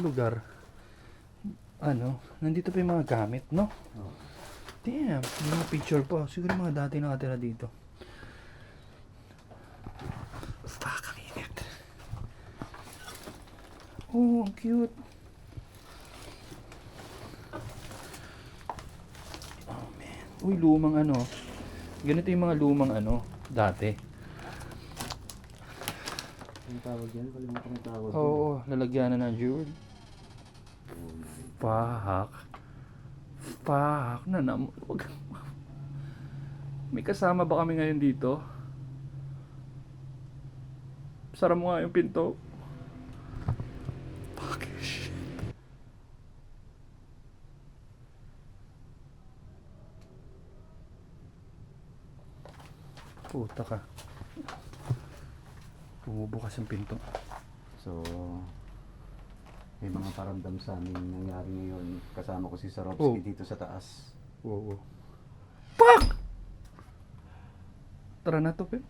lugar, ano, nandito pa yung mga gamit, no? Oh. Damn, may mga picture pa. Siguro yung mga dati nakatira dito. Fuck, ang init. Oh, ang cute. Oh, man. Uy, lumang ano. Ganito yung mga lumang ano, dati. Ang tawag yan? Kalimutan ang tawag yan. Oo, lalagyan na ng jewel. Oh my. Fuck. Fuck na naman. May kasama ba kami ngayon dito? Sara mo nga yung pinto. Fuck shit. Puta ka. Bumubukas yung pinto. So, may mga paramdam sa amin nangyari ngayon. Kasama ko si Sarovsky Oh. dito sa taas. Oo. Fuck! Tara na to, Pep.